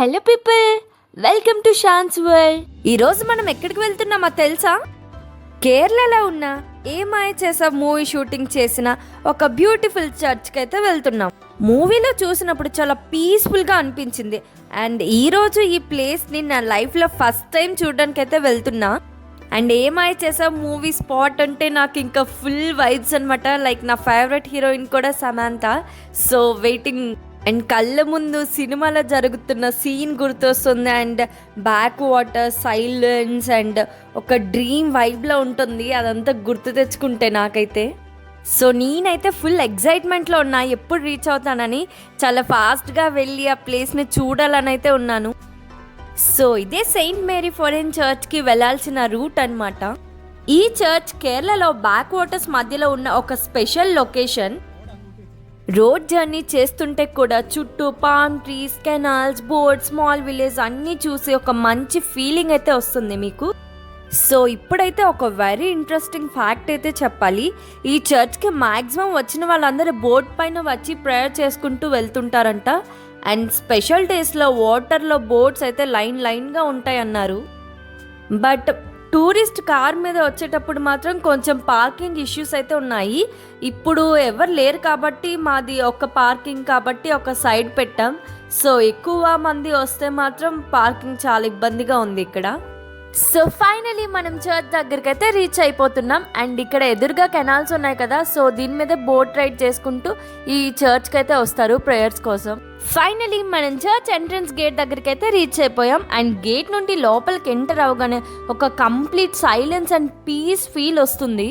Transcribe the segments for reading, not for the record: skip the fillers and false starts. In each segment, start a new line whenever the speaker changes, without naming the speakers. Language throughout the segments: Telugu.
Hello people, welcome to Shan's world. ఈరోజు మనం ఎక్కడికి వెళ్తున్నామో తెలుసా? కేరళలో ఉన్న ఏ మాయ చేసా మూవీ షూటింగ్ చేసిన ఒక బ్యూటిఫుల్ చర్చ్కి అయితే వెళ్తున్నాం. మూవీలో చూసినప్పుడు చాలా పీస్ఫుల్గా అనిపించింది. అండ్ ఈరోజు ఈ ప్లేస్ని నా లైఫ్లో ఫస్ట్ టైం చూడడానికి అయితే వెళ్తున్నా. అండ్ ఏ మాయ చేసా మూవీ స్పాట్ అంటే నాకు ఇంకా ఫుల్ వైబ్స్ అనమాట. లైక్ నా ఫేవరెట్ హీరోయిన్ కూడా సమాంత. So waiting. అండ్ కళ్ళ ముందు సినిమాలో జరుగుతున్న సీన్ గుర్తొస్తుంది. And back water, silence and ఒక డ్రీమ్ వైబ్లో ఉంటుంది. అదంతా గుర్తు తెచ్చుకుంటే నాకైతే. సో నేనైతే ఫుల్ ఎగ్జైట్మెంట్లో ఉన్నా, ఎప్పుడు రీచ్ అవుతానని. చాలా ఫాస్ట్గా వెళ్ళి ఆ ప్లేస్ని చూడాలని అయితే ఉన్నాను. సో ఇదే సెయింట్ మేరీ ఫారెన్ చర్చ్కి వెళ్ళాల్సిన రూట్ అనమాట. ఈ చర్చ్ కేరళలో బ్యాక్ వాటర్స్ మధ్యలో ఉన్న ఒక స్పెషల్ లొకేషన్. రోడ్ జర్నీ చేస్తుంటే కూడా చుట్టూ palm trees, canals, boats, small village అన్నీ చూసి ఒక మంచి ఫీలింగ్ అయితే వస్తుంది మీకు. సో ఇప్పుడైతే ఒక వెరీ ఇంట్రెస్టింగ్ ఫ్యాక్ట్ అయితే చెప్పాలి. ఈ చర్చ్కి మ్యాక్సిమం వచ్చిన వాళ్ళందరూ బోట్ పైన వచ్చి ప్రేయర్ చేసుకుంటూ వెళ్తుంటారంట. అండ్ స్పెషల్ డేస్లో వాటర్లో బోట్స్ అయితే లైన్గా ఉంటాయి అన్నారు. బట్ టూరిస్ట్ కార్ మీద వచ్చేటప్పుడు మాత్రం కొంచెం పార్కింగ్ ఇష్యూస్ అయితే ఉన్నాయి. ఇప్పుడు ఎవరు లేరు కాబట్టి మాది ఒక పార్కింగ్ కాబట్టి ఒక సైడ్ పెట్టాం. సో ఎక్కువ మంది వస్తే మాత్రం పార్కింగ్ చాలా ఇబ్బందిగా ఉంది ఇక్కడ. సో ఫైనలీ మనం చర్చ్ దగ్గరికి అయితే రీచ్ అయిపోతున్నాం. అండ్ ఇక్కడ ఎదురుగా కెనాల్స్ ఉన్నాయి కదా, సో దీని మీద బోట్ రైడ్ చేసుకుంటూ ఈ చర్చ్కి అయితే వస్తారు ప్రేయర్స్ కోసం. ఫైనలీ మనం చర్చ్ ఎంట్రన్స్ గేట్ దగ్గరికి అయితే రీచ్ అయిపోయాం. అండ్ గేట్ నుండి లోపలికి ఎంటర్ అవగానే ఒక complete silence and peace feel వస్తుంది.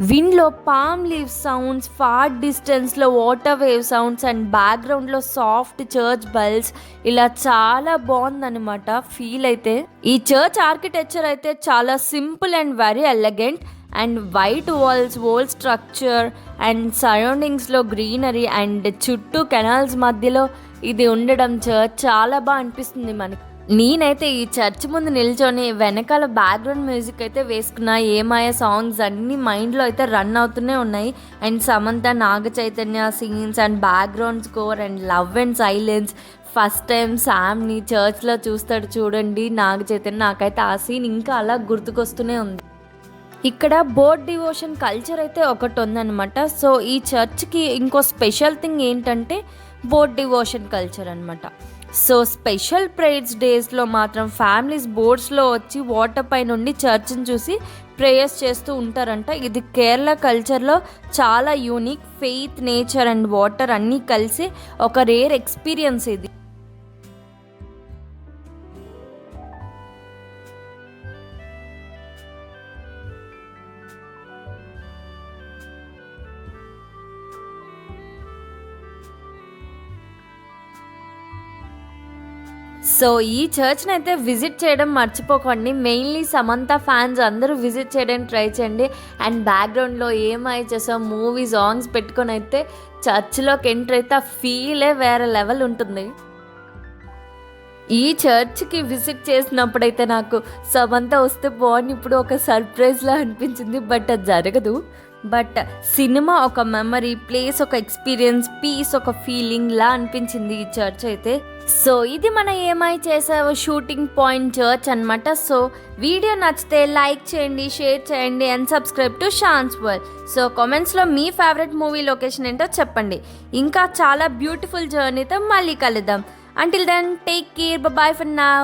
విండ్లో పామ్ లీవ్ సౌండ్స్, ఫార్ డిస్టెన్స్లో వాటర్ వేవ్ సౌండ్స్ అండ్ బ్యాక్గ్రౌండ్లో సాఫ్ట్ చర్చ్ బెల్స్, ఇలా చాలా బాగుందన్నమాట ఫీల్ అయితే. ఈ చర్చ్ ఆర్కిటెక్చర్ అయితే చాలా simple and very elegant. And white walls, old structure and సరౌండింగ్స్లో గ్రీనరీ అండ్ చుట్టూ కెనాల్స్ మధ్యలో ఇది ఉండడం చర్చ్ చాలా బాగా అనిపిస్తుంది మనకి. నేనైతే ఈ చర్చ్ ముందు నిల్చొని వెనకాల బ్యాక్గ్రౌండ్ మ్యూజిక్ అయితే వేసుకున్నా. ఏమాయ సాంగ్స్ అన్నీ మైండ్లో అయితే రన్ అవుతూనే ఉన్నాయి. And Samantha, Naga Chaitanya scenes and background score and love and silence. First time శామ్ని చర్చ్లో చూస్తాడు చూడండి నాగ చైతన్య. నాకైతే ఆ సీన్ ఇంకా అలా గుర్తుకొస్తూనే ఉంది. ఇక్కడ బోట్ డివోషన్ కల్చర్ అయితే ఒకటి ఉందన్నమాట. సో ఈ చర్చ్కి ఇంకో స్పెషల్ థింగ్ ఏంటంటే బోట్ డివోషన్ కల్చర్ అనమాట. సో స్పెషల్ ప్రేయర్స్ డేస్లో మాత్రం ఫ్యామిలీస్ బోట్స్లో వచ్చి వాటర్ పై నుండి చర్చ్ని చూసి ప్రేయర్స్ చేస్తూ ఉంటారంట. ఇది కేరళ కల్చర్లో చాలా unique. Faith, nature and water అన్నీ కలిసి ఒక రేర్ ఎక్స్పీరియన్స్ ఇది. సో ఈ చర్చ్ని అయితే విజిట్ చేయడం మర్చిపోకండి. మెయిన్లీ సమంత ఫ్యాన్స్ అందరూ విజిట్ చేయడానికి ట్రై చేయండి. అండ్ బ్యాక్గ్రౌండ్లో ఏమై చేసాం మూవీ సాంగ్స్ పెట్టుకొని అయితే చర్చ్లోకి ఎంటర్ అయితే ఆ ఫీలే వేరే లెవెల్ ఉంటుంది. ఈ చర్చ్కి విజిట్ చేసినప్పుడైతే నాకు సమంత వస్తే బాగుంది ఇప్పుడు ఒక సర్ప్రైజ్లా అనిపించింది. బట్ అది జరగదు. బట్ సినిమా ఒక మెమరీ, ప్లేస్ ఒక ఎక్స్పీరియన్స్, పీస్ ఒక ఫీలింగ్ లా అనిపించింది ఈ చర్చ్ అయితే. సో ఇది మన ఏమై చేసావో షూటింగ్ పాయింట్ చర్చ్ అనమాట. సో వీడియో నచ్చితే లైక్ చేయండి, షేర్ చేయండి and subscribe to Shan's world. So కామెంట్స్లో మీ ఫేవరెట్ మూవీ లొకేషన్ ఏంటో చెప్పండి. ఇంకా చాలా బ్యూటిఫుల్ జర్నీతో మళ్ళీ కలుద్దాం. Until then, take care. Bye-bye for now.